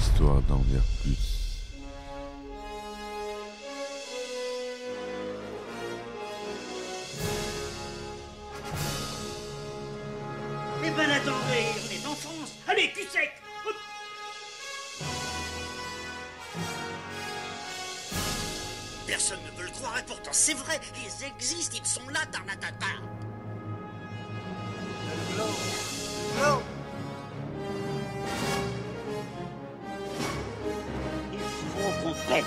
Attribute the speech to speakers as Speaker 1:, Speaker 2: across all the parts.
Speaker 1: Histoire d'en dire plus.
Speaker 2: Eh ben attendez, on est en France. Allez, cul sec. Hop. Personne ne veut le croire et pourtant c'est vrai. Ils existent, ils sont là, Tarnatata.
Speaker 3: Non.
Speaker 2: Il faut qu'on pète.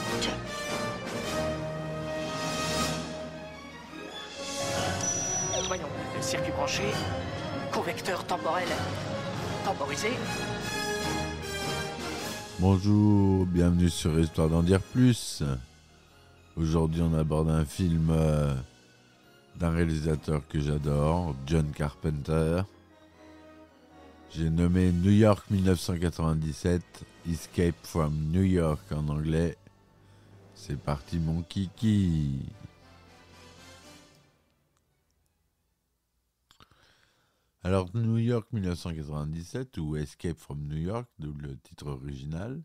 Speaker 4: Voyons, circuit branché, convecteur temporel temporisé.
Speaker 1: Bonjour, bienvenue sur Histoire d'en dire plus. Aujourd'hui, on aborde un film d'un réalisateur que j'adore, John Carpenter. J'ai nommé New York 1997, Escape from New York en anglais. C'est parti mon kiki. Alors New York 1997 ou Escape from New York, d'où le titre original,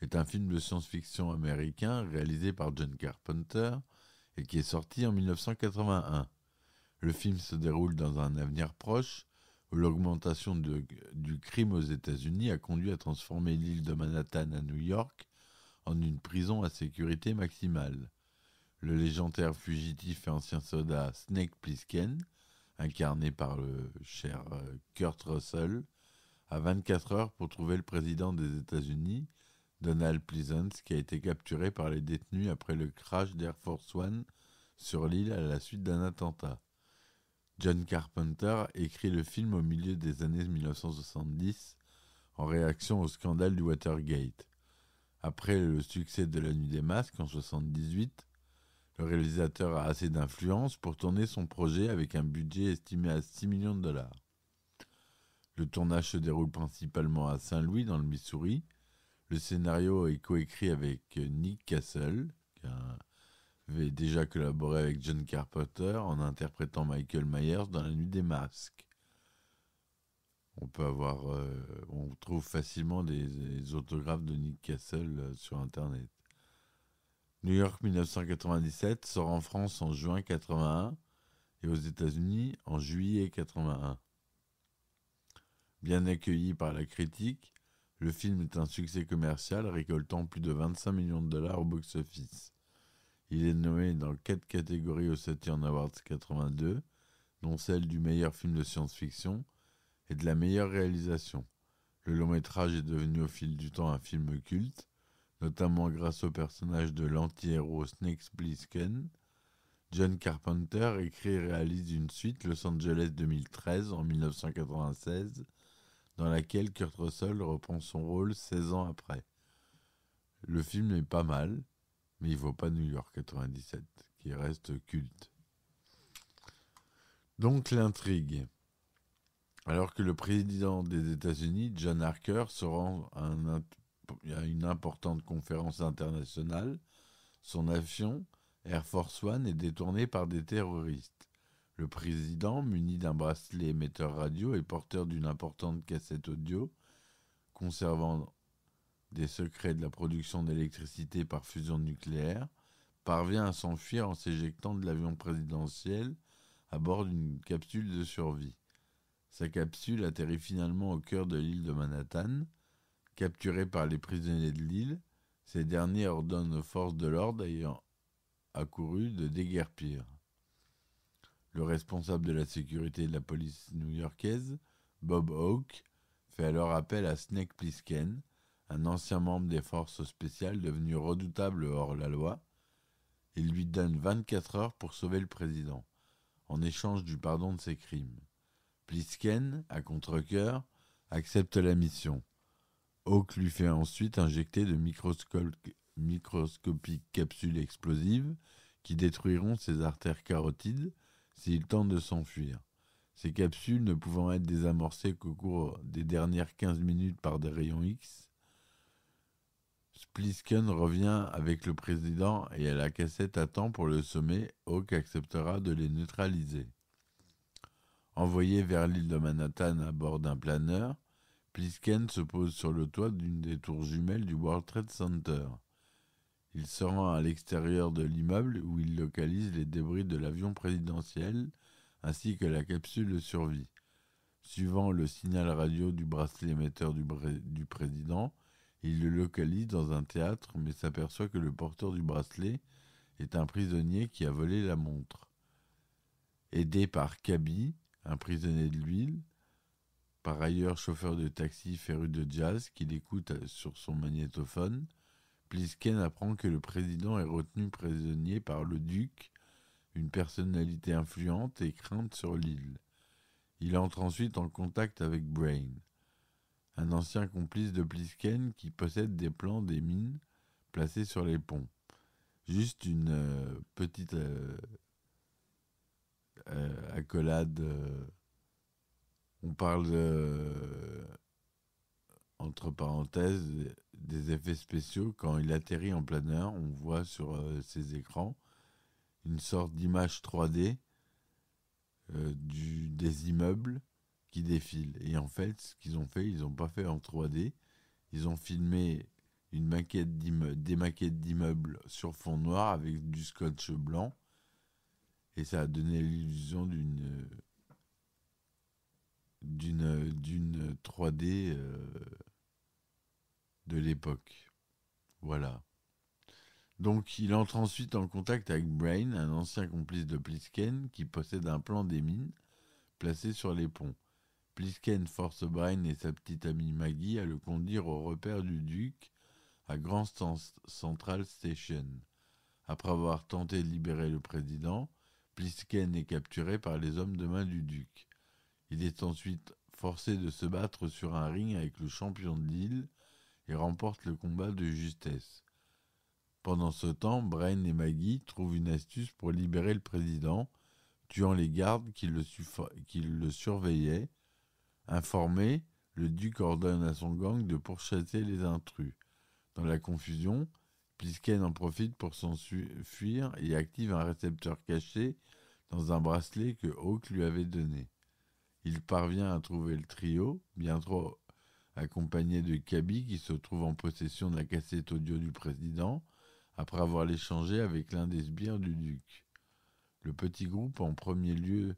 Speaker 1: est un film de science-fiction américain réalisé par John Carpenter et qui est sorti en 1981. Le film se déroule dans un avenir proche où l'augmentation du crime aux États-Unis a conduit à transformer l'île de Manhattan à New York en une prison à sécurité maximale. Le légendaire fugitif et ancien soldat Snake Plissken, incarné par le cher Kurt Russell, a 24 heures pour trouver le président des États-Unis, Donald Pleasence, qui a été capturé par les détenus après le crash d'Air Force One sur l'île à la suite d'un attentat. John Carpenter écrit le film au milieu des années 1970 en réaction au scandale du Watergate. Après le succès de La Nuit des Masques en 1978, le réalisateur a assez d'influence pour tourner son projet avec un budget estimé à 6 millions de dollars. Le tournage se déroule principalement à Saint-Louis, dans le Missouri. Le scénario est coécrit avec Nick Castle, qui avait déjà collaboré avec John Carpenter en interprétant Michael Myers dans La Nuit des Masques. On trouve facilement des autographes de Nick Castle sur Internet. New York 1997 sort en France en juin 81 et aux États-Unis en juillet 81. Bien accueilli par la critique, le film est un succès commercial récoltant plus de 25 millions de dollars au box-office. Il est nommé dans 4 catégories aux Saturn Awards 82, dont celle du meilleur film de science-fiction et de la meilleure réalisation. Le long-métrage est devenu au fil du temps un film culte, notamment grâce au personnage de l'anti-héros Snake Plissken. John Carpenter écrit et réalise une suite, Los Angeles 2013, en 1996, dans laquelle Kurt Russell reprend son rôle 16 ans après. Le film est pas mal, mais il ne vaut pas New York 97, qui reste culte. Donc l'intrigue. Alors que le président des États-Unis, John Harker, se rend à une importante conférence internationale, son avion, Air Force One, est détourné par des terroristes. Le président, muni d'un bracelet émetteur radio et porteur d'une importante cassette audio, conservant des secrets de la production d'électricité par fusion nucléaire, parvient à s'enfuir en s'éjectant de l'avion présidentiel à bord d'une capsule de survie. Sa capsule atterrit finalement au cœur de l'île de Manhattan. Capturés par les prisonniers de l'île, ces derniers ordonnent aux forces de l'ordre ayant accouru de déguerpir. Le responsable de la sécurité de la police new-yorkaise, Bob Hawke, fait alors appel à Snake Plissken, un ancien membre des forces spéciales devenu redoutable hors la loi. Il lui donne 24 heures pour sauver le président, en échange du pardon de ses crimes. Plissken, à contre-cœur, accepte la mission. Hawke lui fait ensuite injecter de microscopiques capsules explosives qui détruiront ses artères carotides s'il tente de s'enfuir. Ces capsules ne pouvant être désamorcées qu'au cours des dernières 15 minutes par des rayons X, Plissken revient avec le président et la cassette à temps pour le sommer. Hawke acceptera de les neutraliser. Envoyé vers l'île de Manhattan à bord d'un planeur, Plisken se pose sur le toit d'une des tours jumelles du World Trade Center. Il se rend à l'extérieur de l'immeuble où il localise les débris de l'avion présidentiel ainsi que la capsule de survie. Suivant le signal radio du bracelet émetteur du président, il le localise dans un théâtre mais s'aperçoit que le porteur du bracelet est un prisonnier qui a volé la montre. Aidé par Cabby, un prisonnier de l'huile, par ailleurs chauffeur de taxi féru de jazz qu'il écoute sur son magnétophone, Plisken apprend que le président est retenu prisonnier par le duc, une personnalité influente et crainte sur l'île. Il entre ensuite en contact avec Brain, un ancien complice de Plisken qui possède des plans des mines placés sur les ponts. Juste une petite accolade. On parle, entre parenthèses, des effets spéciaux. Quand il atterrit en planeur, on voit sur ses écrans une sorte d'image 3D des immeubles qui défilent. Et en fait, ce qu'ils ont fait, ils n'ont pas fait en 3D. Ils ont filmé des maquettes d'immeubles sur fond noir avec du scotch blanc. Et ça a donné l'illusion d'une 3D de l'époque. Voilà. Donc, il entre ensuite en contact avec Brain, un ancien complice de Plisken, qui possède un plan des mines placé sur les ponts. Plisken force Brain et sa petite amie Maggie à le conduire au repère du duc à Grand Central Station. Après avoir tenté de libérer le président, Plisken est capturé par les hommes de main du duc. Il est ensuite forcé de se battre sur un ring avec le champion de l'île et remporte le combat de justesse. Pendant ce temps, Brain et Maggie trouvent une astuce pour libérer le président, tuant les gardes qui le surveillaient. Informé, le duc ordonne à son gang de pourchasser les intrus. Dans la confusion, Plisken en profite pour s'enfuir et active un récepteur caché dans un bracelet que Hawk lui avait donné. Il parvient à trouver le trio, bientôt accompagné de Cabby qui se trouve en possession de la cassette audio du président, après avoir l'échangé avec l'un des sbires du duc. Le petit groupe, en premier lieu,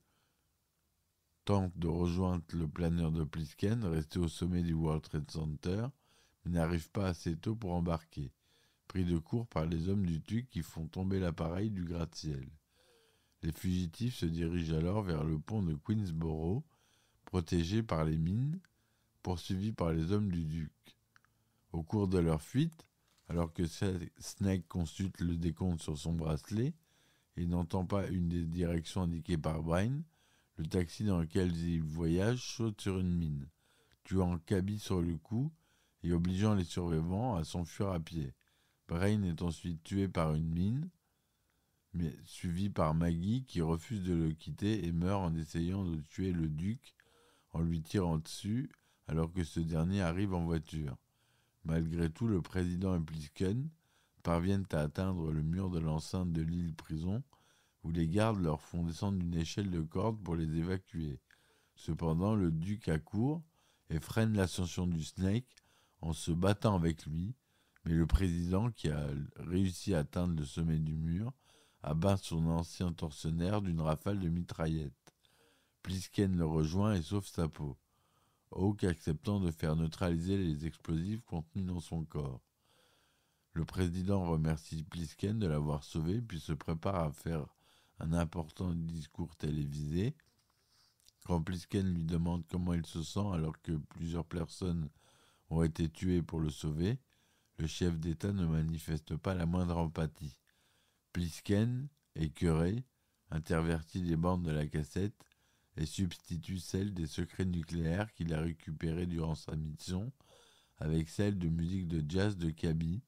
Speaker 1: tente de rejoindre le planeur de Plisken, resté au sommet du World Trade Center, mais n'arrive pas assez tôt pour embarquer, pris de court par les hommes du duc qui font tomber l'appareil du gratte-ciel. Les fugitifs se dirigent alors vers le pont de Queensboro, protégés par les mines, poursuivis par les hommes du duc. Au cours de leur fuite, alors que Snake consulte le décompte sur son bracelet et n'entend pas une des directions indiquées par Brain, le taxi dans lequel ils voyagent saute sur une mine, tuant Cabby sur le coup et obligeant les survivants à s'enfuir à pied. Brain est ensuite tué par une mine, mais suivi par Maggie qui refuse de le quitter et meurt en essayant de tuer le duc en lui tirant dessus alors que ce dernier arrive en voiture. Malgré tout, le président et Plisken parviennent à atteindre le mur de l'enceinte de l'île prison où les gardes leur font descendre une échelle de corde pour les évacuer. Cependant, le duc accourt et freine l'ascension du Snake en se battant avec lui, mais le président, qui a réussi à atteindre le sommet du mur, abat son ancien tortionnaire d'une rafale de mitraillettes. Plisken le rejoint et sauve sa peau, Hawk acceptant de faire neutraliser les explosifs contenus dans son corps. Le président remercie Plisken de l'avoir sauvé, puis se prépare à faire un important discours télévisé. Quand Plisken lui demande comment il se sent alors que plusieurs personnes ont été tuées pour le sauver, le chef d'État ne manifeste pas la moindre empathie. Plisken, écœuré, intervertit les bandes de la cassette et substitue celles des secrets nucléaires qu'il a récupérées durant sa mission avec celles de musique de jazz de Cabby,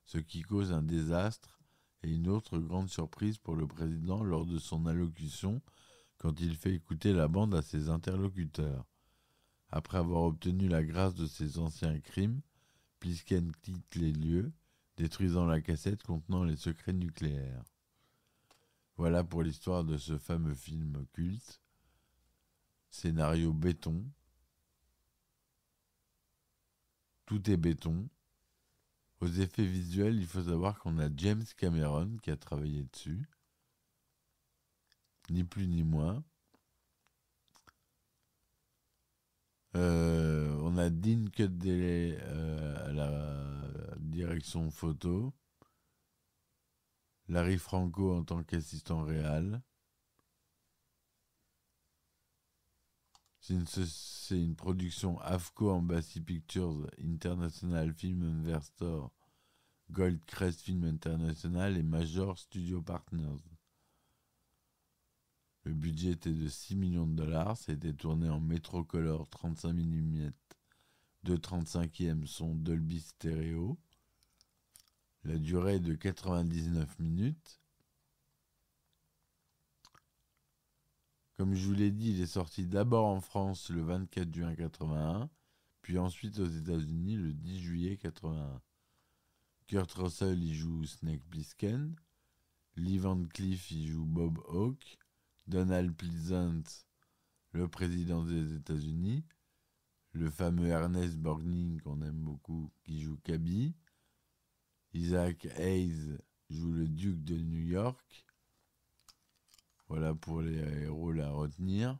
Speaker 1: ce qui cause un désastre et une autre grande surprise pour le président lors de son allocution quand il fait écouter la bande à ses interlocuteurs. Après avoir obtenu la grâce de ses anciens crimes, Plisken quitte les lieux, détruisant la cassette contenant les secrets nucléaires. Voilà pour l'histoire de ce fameux film culte. Scénario béton. Tout est béton. Aux effets visuels, il faut savoir qu'on a James Cameron qui a travaillé dessus. Ni plus ni moins. On a Dean Cuddeley à la direction photo. Larry Franco en tant qu'assistant réel. C'est une production AFCO Embassy Pictures International Film Investor, Goldcrest Film International et Major Studio Partners. Le budget était de 6 millions de dollars. Ça a été tourné en Métrocolor 35 mm, 2/35e son Dolby Stereo. La durée est de 99 minutes. Comme je vous l'ai dit, il est sorti d'abord en France le 24 juin 1981, puis ensuite aux États-Unis le 10 juillet 1981. Kurt Russell y joue Snake Plissken, Lee Van Cleef y joue Bob Hawke, Donald Pleasant, le président des États-Unis, le fameux Ernest Borgnine qu'on aime beaucoup qui joue Cabby, Isaac Hayes joue le duc de New York. Voilà pour les rôles à retenir.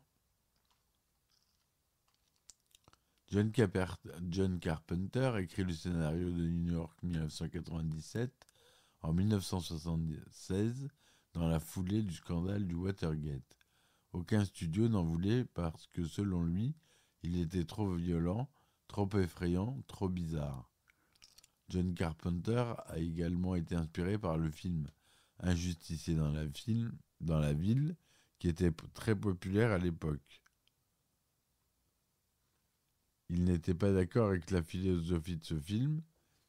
Speaker 1: John Carpenter écrit le scénario de New York 1997 en 1976 dans la foulée du scandale du Watergate. Aucun studio n'en voulait parce que selon lui, il était trop violent, trop effrayant, trop bizarre. John Carpenter a également été inspiré par le film Un justicier dans la ville, qui était très populaire à l'époque. Il n'était pas d'accord avec la philosophie de ce film,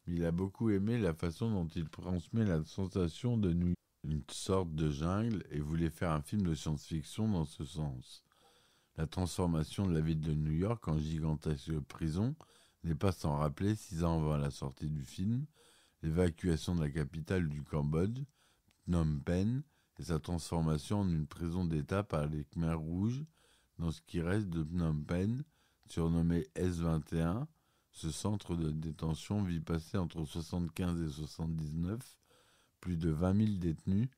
Speaker 1: mais il a beaucoup aimé la façon dont il transmet la sensation de New York, une sorte de jungle, et voulait faire un film de science-fiction dans ce sens. La transformation de la ville de New York en gigantesque prison n'est pas sans rappeler, 6 ans avant la sortie du film, l'évacuation de la capitale du Cambodge, Phnom Penh, et sa transformation en une prison d'État par les Khmers rouges dans ce qui reste de Phnom Penh, surnommé S21. Ce centre de détention vit passer entre 75 et 79 plus de 20 000 détenus,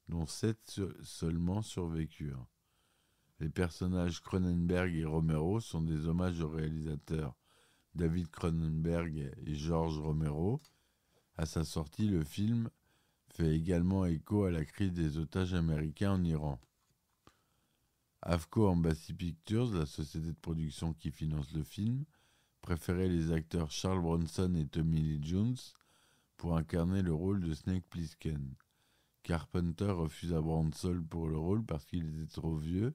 Speaker 1: dont 7 seulement survécurent. Les personnages Cronenberg et Romero sont des hommages aux réalisateurs David Cronenberg et George Romero. À sa sortie, le film fait également écho à la crise des otages américains en Iran. AFCO Embassy Pictures, la société de production qui finance le film, préférait les acteurs Charles Bronson et Tommy Lee Jones pour incarner le rôle de Snake Plissken. Carpenter refusa Bronson pour le rôle parce qu'il était trop vieux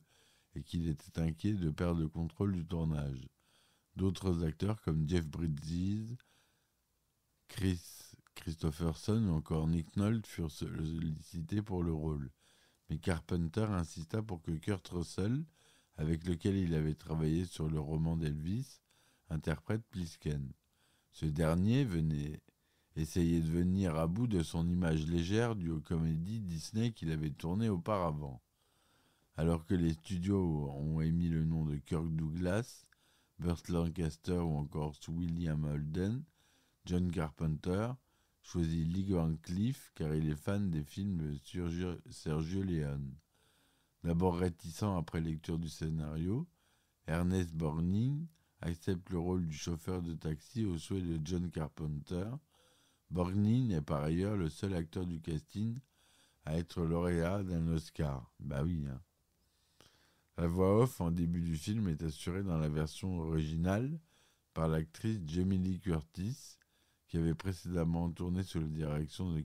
Speaker 1: et qu'il était inquiet de perdre le contrôle du tournage. D'autres acteurs comme Jeff Bridges, Christopherson ou encore Nick Nolte furent sollicités pour le rôle. Mais Carpenter insista pour que Kurt Russell, avec lequel il avait travaillé sur le roman d'Elvis, interprète Plissken. Ce dernier venait essayer de venir à bout de son image légère due aux comédies Disney qu'il avait tournées auparavant. Alors que les studios ont émis le nom de Kirk Douglas, Burt Lancaster ou encore William Holden, John Carpenter choisit Lee Van Cleef car il est fan des films de Sergio Leone. D'abord réticent après lecture du scénario, Ernest Borgnine accepte le rôle du chauffeur de taxi au souhait de John Carpenter. Borgnine est par ailleurs le seul acteur du casting à être lauréat d'un Oscar. Bah oui, hein. La voix off en début du film est assurée dans la version originale par l'actrice Jamie Lee Curtis, qui avait précédemment tourné sous la direction de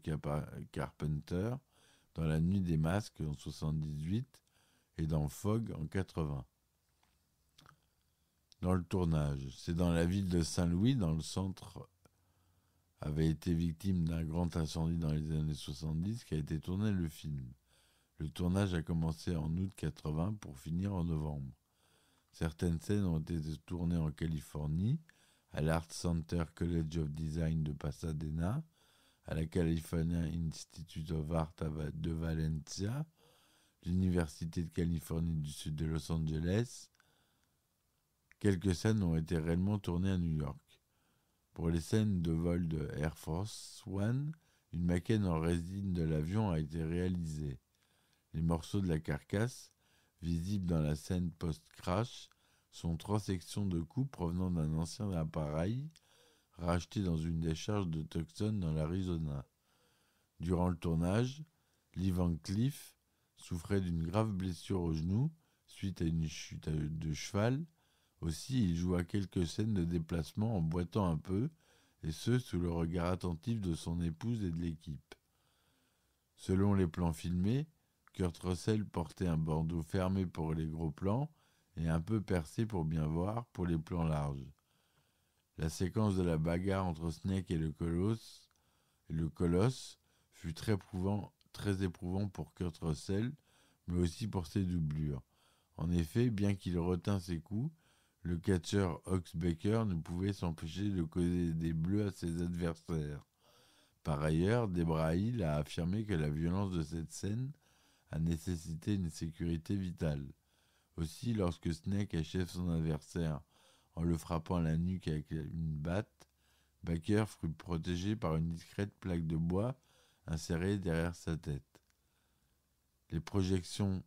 Speaker 1: Carpenter dans La Nuit des Masques en 1978 et dans Fog en 1980. Dans le tournage, c'est dans la ville de Saint-Louis, dans le centre, avait été victime d'un grand incendie dans les années 70 qu'a été tourné le film. Le tournage a commencé en août 1980 pour finir en novembre. Certaines scènes ont été tournées en Californie, à l'Art Center College of Design de Pasadena, à la California Institute of Art de Valencia, l'Université de Californie du Sud de Los Angeles. Quelques scènes ont été réellement tournées à New York. Pour les scènes de vol de Air Force One, une maquette en résine de l'avion a été réalisée. Les morceaux de la carcasse, visibles dans la scène post-crash, sont 3 sections de coupe provenant d'un ancien appareil racheté dans une décharge de Tucson dans l'Arizona. Durant le tournage, Lee Van Cleef souffrait d'une grave blessure au genou suite à une chute de cheval. Aussi, il joua quelques scènes de déplacement en boitant un peu, et ce, sous le regard attentif de son épouse et de l'équipe. Selon les plans filmés, Kurt Russell portait un bandeau fermé pour les gros plans et un peu percé pour bien voir pour les plans larges. La séquence de la bagarre entre Snake et le colosse fut très éprouvant pour Kurt Russell, mais aussi pour ses doublures. En effet, bien qu'il retint ses coups, le catcheur Ox Baker ne pouvait s'empêcher de causer des bleus à ses adversaires. Par ailleurs, Debra Hill a affirmé que la violence de cette scène a nécessité une sécurité vitale. Aussi, lorsque Snake achève son adversaire en le frappant à la nuque avec une batte, Baker fut protégé par une discrète plaque de bois insérée derrière sa tête. Les projections.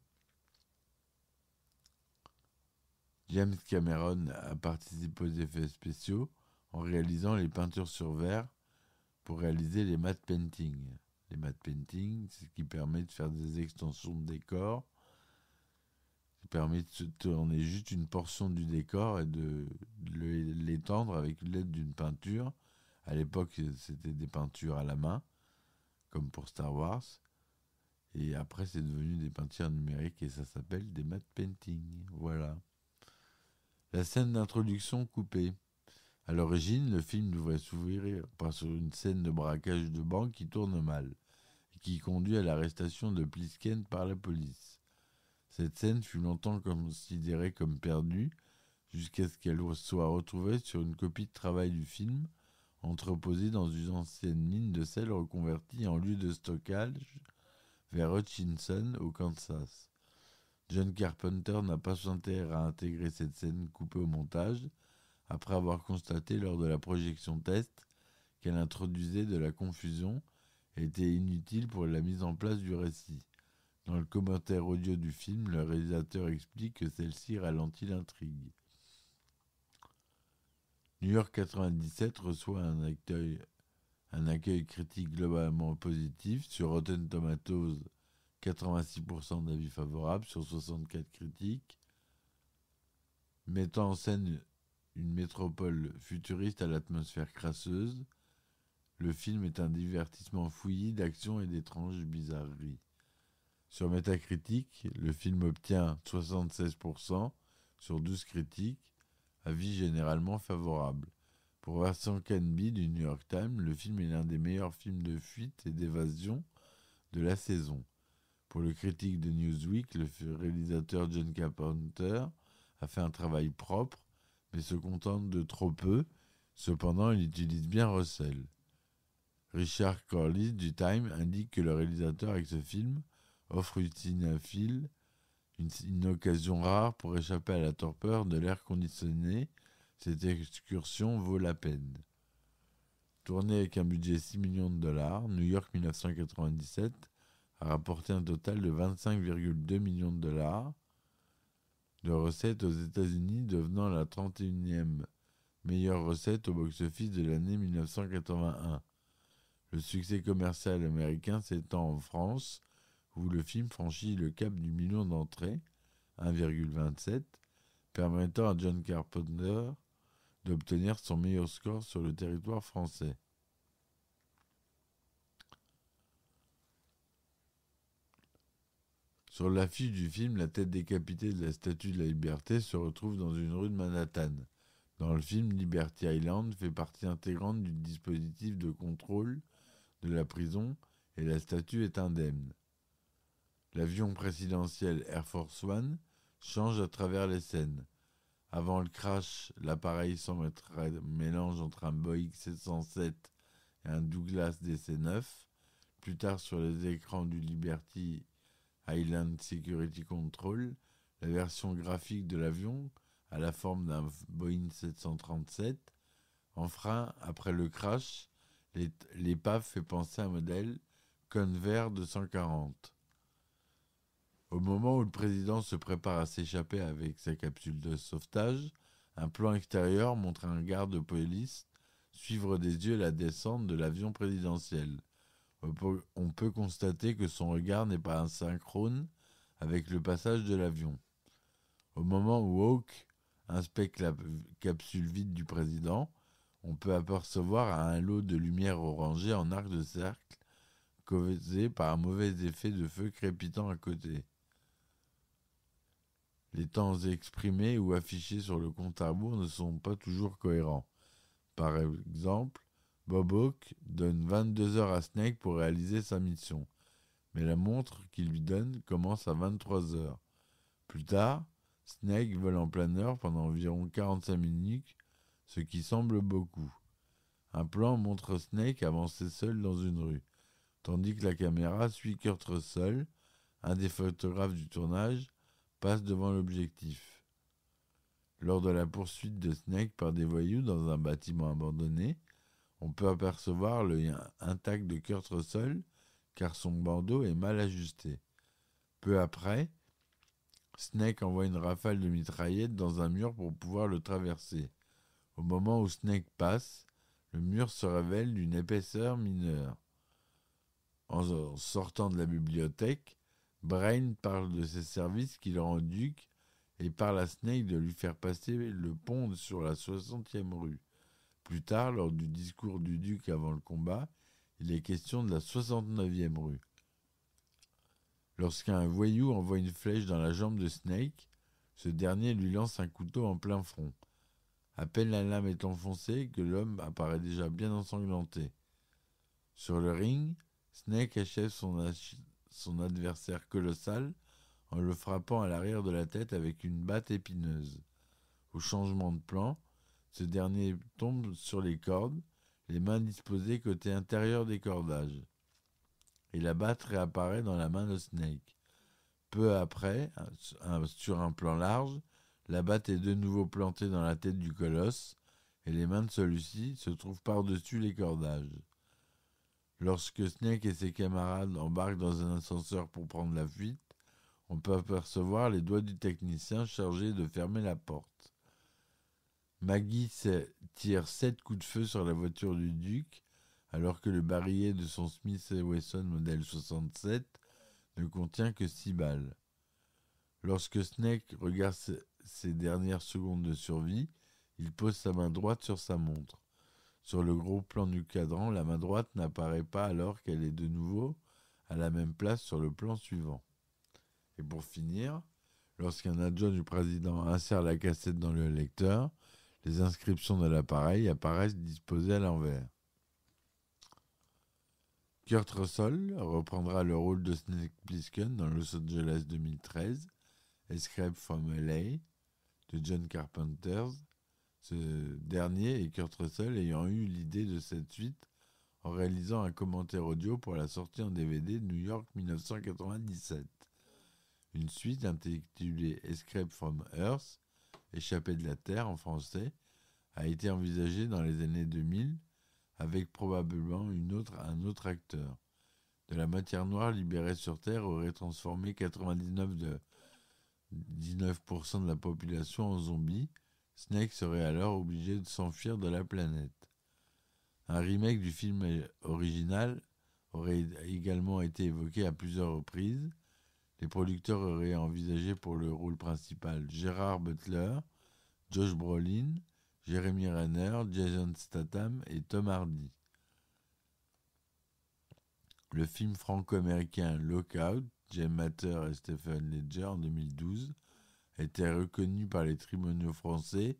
Speaker 1: James Cameron a participé aux effets spéciaux en réalisant les peintures sur verre pour réaliser les matte paintings. Les matte paintings, c'est ce qui permet de faire des extensions de décor, qui permet de se tourner juste une portion du décor et de l'étendre avec l'aide d'une peinture. À l'époque, c'était des peintures à la main, comme pour Star Wars. Et après, c'est devenu des peintures numériques et ça s'appelle des matte paintings. Voilà. La scène d'introduction coupée. À l'origine, le film devrait s'ouvrir par sur une scène de braquage de banque qui tourne mal et qui conduit à l'arrestation de Plisken par la police. Cette scène fut longtemps considérée comme perdue jusqu'à ce qu'elle soit retrouvée sur une copie de travail du film entreposée dans une ancienne mine de sel reconvertie en lieu de stockage vers Hutchinson, au Kansas. John Carpenter n'a pas intérêt à intégrer cette scène coupée au montage, après avoir constaté lors de la projection test qu'elle introduisait de la confusion et était inutile pour la mise en place du récit. Dans le commentaire audio du film, le réalisateur explique que celle-ci ralentit l'intrigue. New York 97 reçoit un accueil critique globalement positif. Sur Rotten Tomatoes, 86% d'avis favorables sur 64 critiques, mettant en scène une métropole futuriste à l'atmosphère crasseuse. Le film est un divertissement fouillis d'action et d'étranges bizarreries. Sur Metacritic, le film obtient 76% sur 12 critiques, avis généralement favorables. Pour Vincent Canby du New York Times, le film est l'un des meilleurs films de fuite et d'évasion de la saison. Pour le critique de Newsweek, le réalisateur John Carpenter a fait un travail propre, mais se contente de trop peu. Cependant, il utilise bien Russell. Richard Corliss du Time indique que le réalisateur avec ce film offre aux cinéphiles une occasion rare pour échapper à la torpeur de l'air conditionné. Cette excursion vaut la peine. Tourné avec un budget de $6 millions, New York 1997 a rapporté un total de 25,2 millions de dollars de recettes aux États-Unis, devenant la 31e meilleure recette au box-office de l'année 1981. Le succès commercial américain s'étend en France, où le film franchit le cap du million d'entrées, 1,27, permettant à John Carpenter d'obtenir son meilleur score sur le territoire français. Sur l'affiche du film, la tête décapitée de la Statue de la Liberté se retrouve dans une rue de Manhattan. Dans le film, Liberty Island fait partie intégrante du dispositif de contrôle de la prison et la statue est indemne. L'avion présidentiel Air Force One change à travers les scènes. Avant le crash, l'appareil semble être un mélange entre un Boeing 707 et un Douglas DC-9. Plus tard, sur les écrans du Liberty Island Security Control, la version graphique de l'avion a la forme d'un Boeing 737. En frein, après le crash, l'épave fait penser à un modèle Convair 240. Au moment où le président se prépare à s'échapper avec sa capsule de sauvetage, un plan extérieur montre un garde de police suivre des yeux la descente de l'avion présidentiel. On peut constater que son regard n'est pas asynchrone avec le passage de l'avion. Au moment où Hawk inspecte la capsule vide du président, on peut apercevoir un halo de lumière orangée en arc de cercle causé par un mauvais effet de feu crépitant à côté. Les temps exprimés ou affichés sur le compte à rebours ne sont pas toujours cohérents. Par exemple, Bob Hawke donne 22 heures à Snake pour réaliser sa mission, mais la montre qu'il lui donne commence à 23 heures. Plus tard, Snake vole en pleine heure pendant environ 45 minutes, ce qui semble beaucoup. Un plan montre Snake avancer seul dans une rue, tandis que la caméra suit Kurt Russell, un des photographes du tournage, passe devant l'objectif. Lors de la poursuite de Snake par des voyous dans un bâtiment abandonné, on peut apercevoir l'œil intact de Kurt Russell car son bandeau est mal ajusté. Peu après, Snake envoie une rafale de mitraillettes dans un mur pour pouvoir le traverser. Au moment où Snake passe, le mur se révèle d'une épaisseur mineure. En sortant de la bibliothèque, Brain parle de ses services qu'il rend au Duc et parle à Snake de lui faire passer le pont sur la 60e rue. Plus tard, lors du discours du Duc avant le combat, il est question de la 69e rue. Lorsqu'un voyou envoie une flèche dans la jambe de Snake, ce dernier lui lance un couteau en plein front. À peine la lame est enfoncée que l'homme apparaît déjà bien ensanglanté. Sur le ring, Snake achève son adversaire colossal en le frappant à l'arrière de la tête avec une batte épineuse. Au changement de plan, ce dernier tombe sur les cordes, les mains disposées côté intérieur des cordages. Et la batte réapparaît dans la main de Snake. Peu après, sur un plan large, la batte est de nouveau plantée dans la tête du colosse et les mains de celui-ci se trouvent par-dessus les cordages. Lorsque Snake et ses camarades embarquent dans un ascenseur pour prendre la fuite, on peut apercevoir les doigts du technicien chargé de fermer la porte. Maggie tire 7 coups de feu sur la voiture du Duc, alors que le barillet de son Smith & Wesson modèle 67 ne contient que 6 balles. Lorsque Snake regarde ses dernières secondes de survie, il pose sa main droite sur sa montre. Sur le gros plan du cadran, la main droite n'apparaît pas alors qu'elle est de nouveau à la même place sur le plan suivant. Et pour finir, lorsqu'un adjoint du président insère la cassette dans le lecteur, les inscriptions de l'appareil apparaissent disposées à l'envers. Kurt Russell reprendra le rôle de Snake Plissken dans Los Angeles 2013, Escape from LA de John Carpenter, ce dernier et Kurt Russell ayant eu l'idée de cette suite en réalisant un commentaire audio pour la sortie en DVD de New York 1997. Une suite intitulée Escape from Earth, Échappée de la Terre en français, a été envisagée dans les années 2000 avec probablement un autre acteur. De la matière noire libérée sur Terre aurait transformé 99% de la population en zombies. Snake serait alors obligé de s'enfuir de la planète. Un remake du film original aurait également été évoqué à plusieurs reprises. Les producteurs auraient envisagé pour le rôle principal Gerard Butler, Josh Brolin, Jeremy Renner, Jason Statham et Tom Hardy. Le film franco-américain Lockout, James Matter et Stephen Ledger en 2012, a été reconnu par les tribunaux français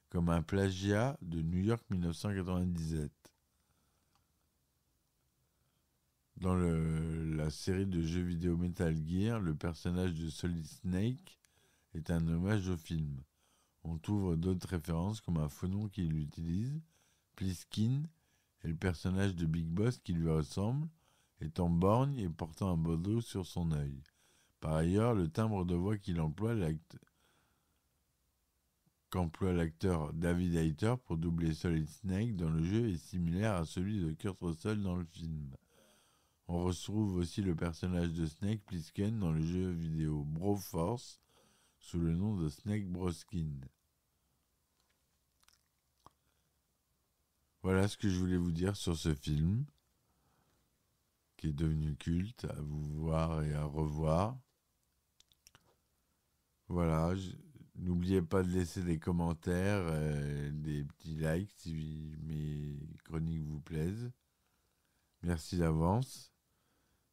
Speaker 1: comme un plagiat de New York 1997. Dans la série de jeux vidéo Metal Gear, le personnage de Solid Snake est un hommage au film. On trouve d'autres références comme un faux nom qu'il utilise, Pliskin, et le personnage de Big Boss qui lui ressemble, étant borgne et portant un bandeau sur son œil. Par ailleurs, le timbre de voix qu'il emploie qu'emploie l'acteur David Hayter pour doubler Solid Snake dans le jeu est similaire à celui de Kurt Russell dans le film. On retrouve aussi le personnage de Snake Plissken dans le jeu vidéo Broforce sous le nom de Snake Broskin. Voilà ce que je voulais vous dire sur ce film qui est devenu culte, à vous voir et à revoir. Voilà, n'oubliez pas de laisser des commentaires, des petits likes si mes chroniques vous plaisent. Merci d'avance.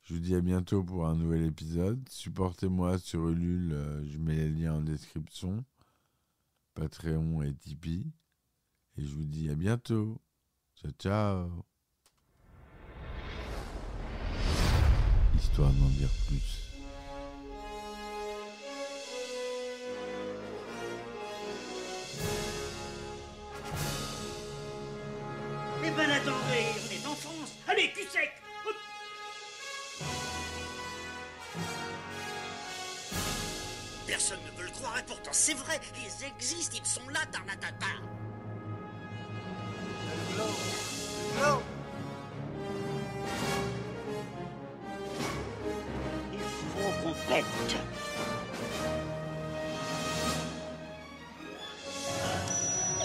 Speaker 1: Je vous dis à bientôt pour un nouvel épisode. Supportez-moi sur Ulule, je mets les liens en description. Patreon et Tipeee. Et je vous dis à bientôt. Ciao, ciao. Histoire d'en dire plus.
Speaker 2: Eh ben attendez, on est en France. Allez, cul sec. Hop. Personne ne veut le croire et pourtant c'est vrai. Ils existent, ils sont là, Tarnatata.
Speaker 3: Le globe.
Speaker 2: Il faut qu'on pète.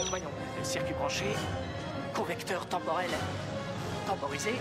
Speaker 4: Voyons, circuit branché, convecteur temporel temporisé.